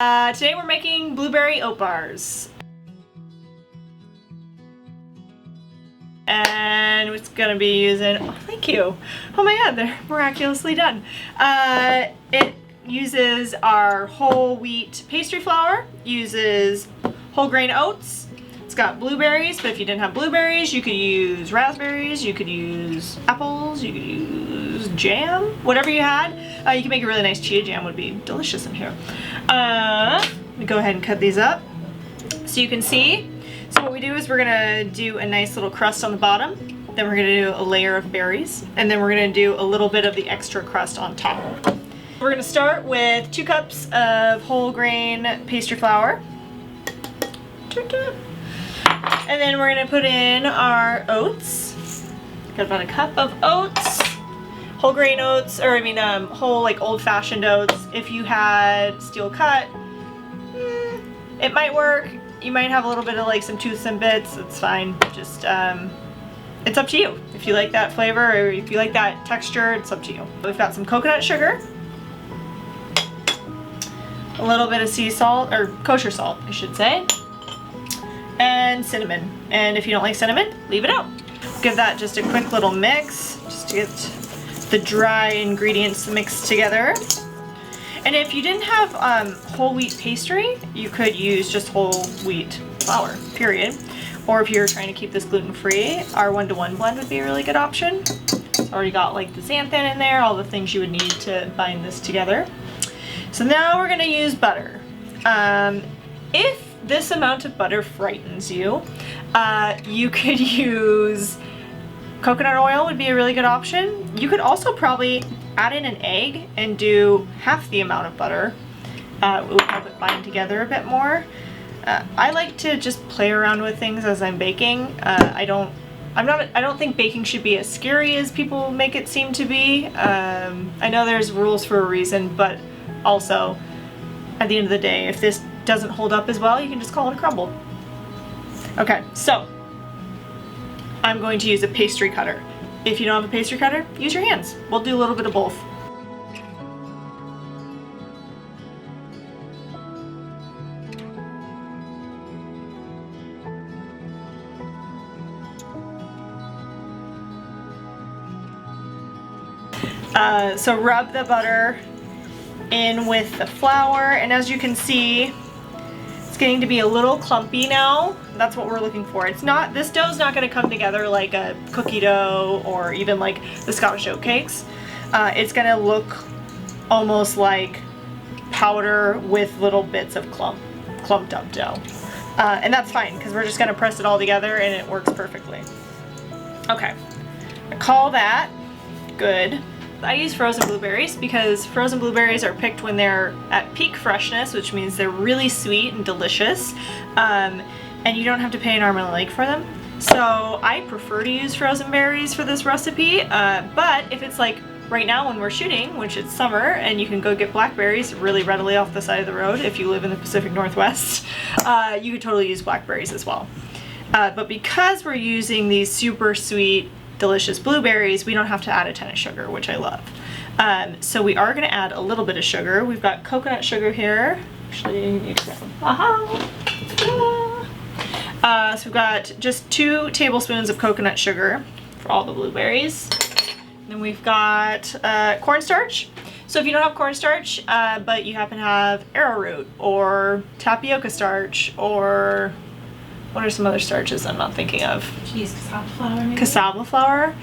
Today we're making blueberry oat bars. And it's gonna be using, oh thank you. Oh my god, they're miraculously done. It uses our whole wheat pastry flour, uses whole grain oats. It's got blueberries, but if you didn't have blueberries, you could use raspberries, you could use apples, you could use jam, whatever you had. You can make a really nice chia jam, would be delicious in here. Let me go ahead and cut these up so you can see. So what we do is we're gonna do a nice little crust on the bottom, then we're gonna do a layer of berries, and then we're gonna do a little bit of the extra crust on top. We're gonna start with 2 cups of whole grain pastry flour. And then we're gonna put in our oats. Got about a cup of oats. Whole grain oats, or I mean whole like old-fashioned oats. If you had steel cut, it might work. You might have a little bit of like some toothsome bits, it's fine. Just, it's up to you. If you like that flavor or if you like that texture, it's up to you. We've got some coconut sugar, a little bit of sea salt, or kosher salt, I should say, and cinnamon. And if you don't like cinnamon, leave it out. Give that just a quick little mix, just to get the dry ingredients mixed together. And if you didn't have whole wheat pastry, you could use just whole wheat flour, period. Or if you're trying to keep this gluten-free, our 1-to-1 blend would be a really good option. It's already got like the xanthan in there, all the things you would need to bind this together. So now we're gonna use butter. If this amount of butter frightens you, you could use coconut oil would be a really good option. You could also probably add in an egg and do half the amount of butter. It would help it bind together a bit more. I like to just play around with things as I'm baking. I don't think baking should be as scary as people make it seem to be. I know there's rules for a reason, but also at the end of the day, if this doesn't hold up as well, you can just call it a crumble. Okay, so I'm going to use a pastry cutter. If you don't have a pastry cutter, use your hands. We'll do a little bit of both. So rub the butter in with the flour, and as you can see, it's getting to be a little clumpy now. That's what we're looking for. It's not, this dough's not gonna come together like a cookie dough or even like the Scottish oat cakes. It's gonna look almost like powder with little bits of clumped up dough. And that's fine, because we're just gonna press it all together and it works perfectly. Okay, I call that good. I use frozen blueberries because frozen blueberries are picked when they're at peak freshness, which means they're really sweet and delicious. And you don't have to pay an arm and a leg for them. So I prefer to use frozen berries for this recipe, but if it's like right now when we're shooting, which it's summer, and you can go get blackberries really readily off the side of the road if you live in the Pacific Northwest, you could totally use blackberries as well. But because we're using these super sweet, delicious blueberries, we don't have to add a ton of sugar, which I love. So we are gonna add a little bit of sugar. We've got coconut sugar here. Actually, you need to grab them. So we've got just 2 tablespoons of coconut sugar for all the blueberries. And then we've got cornstarch. So if you don't have cornstarch, but you happen to have arrowroot or tapioca starch, or what are some other starches I'm not thinking of? Use cassava flour maybe? Cassava flour.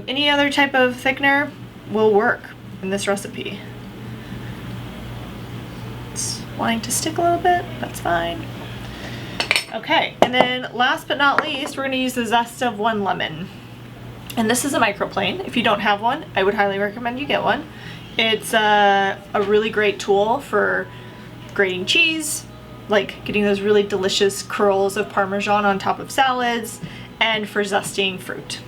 Any other type of thickener will work in this recipe. It's wanting to stick a little bit, that's fine. Okay, and then last but not least, we're gonna use the zest of 1 lemon. And this is a microplane. If you don't have one, I would highly recommend you get one. It's a really great tool for grating cheese, like getting those really delicious curls of Parmesan on top of salads, and for zesting fruit.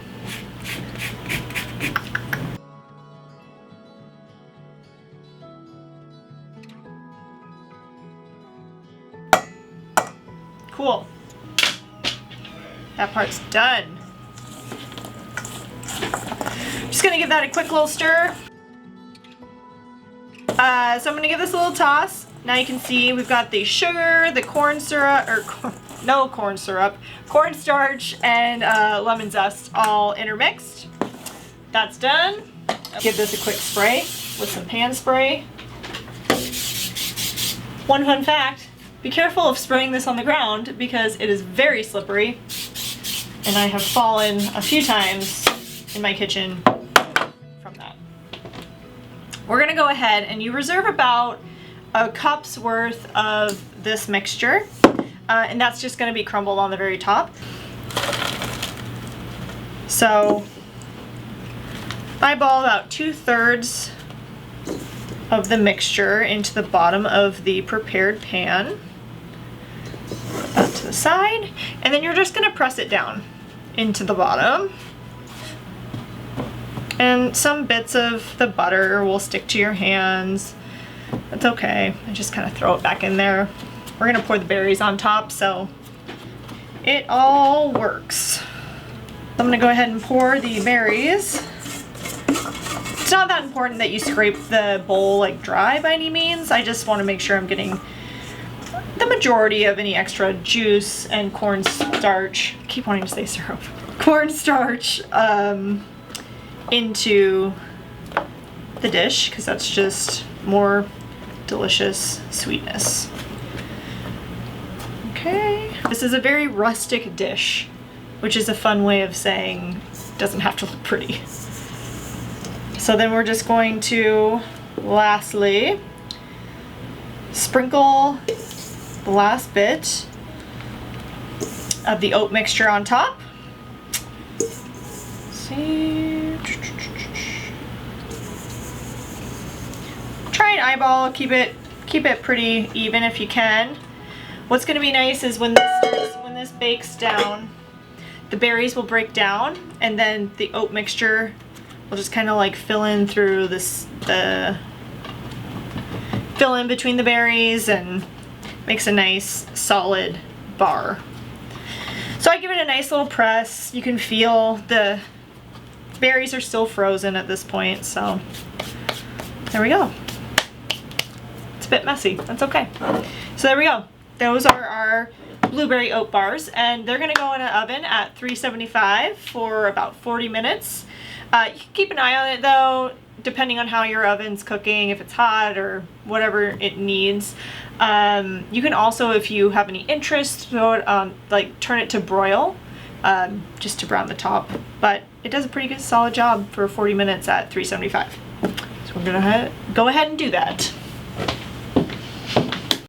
Cool. That part's done. Just gonna give that a quick little stir. So I'm gonna give this a little toss. Now you can see we've got the sugar, the corn syrup, or no corn syrup, cornstarch, and lemon zest all intermixed. That's done. Give this a quick spray with some pan spray. One fun fact, be careful of spraying this on the ground because it is very slippery, and I have fallen a few times in my kitchen from that. We're gonna go ahead and you reserve about a cup's worth of this mixture, and that's just gonna be crumbled on the very top. So eyeball about 2/3 of the mixture into the bottom of the prepared pan. Put that to the side, and then you're just gonna press it down into the bottom. And some bits of the butter will stick to your hands. That's okay. I just kind of throw it back in there. We're gonna pour the berries on top, so it all works. I'm gonna go ahead and pour the berries. It's not that important that you scrape the bowl like dry by any means. I just want to make sure I'm getting the majority of any extra juice and cornstarch. I keep wanting to say syrup. Cornstarch into the dish because that's just more delicious sweetness. Okay. This is a very rustic dish, which is a fun way of saying it doesn't have to look pretty. So then we're just going to, lastly, sprinkle the last bit of the oat mixture on top. See, try and eyeball, keep it pretty even if you can. What's going to be nice is when this bakes down, the berries will break down, and then the oat mixture will just kind of like fill in through fill in between the berries and makes a nice solid bar. So I give it a nice little press. You can feel the berries are still frozen at this point, so there we go. It's a bit messy, that's okay. So there we go. Those are our blueberry oat bars, and they're gonna go in an oven at 375 for about 40 minutes. You can keep an eye on it though, depending on how your oven's cooking, if it's hot or whatever it needs. You can also, if you have any interest, throw it like turn it to broil, just to brown the top. But it does a pretty good solid job for 40 minutes at 375. So we're gonna go ahead and do that.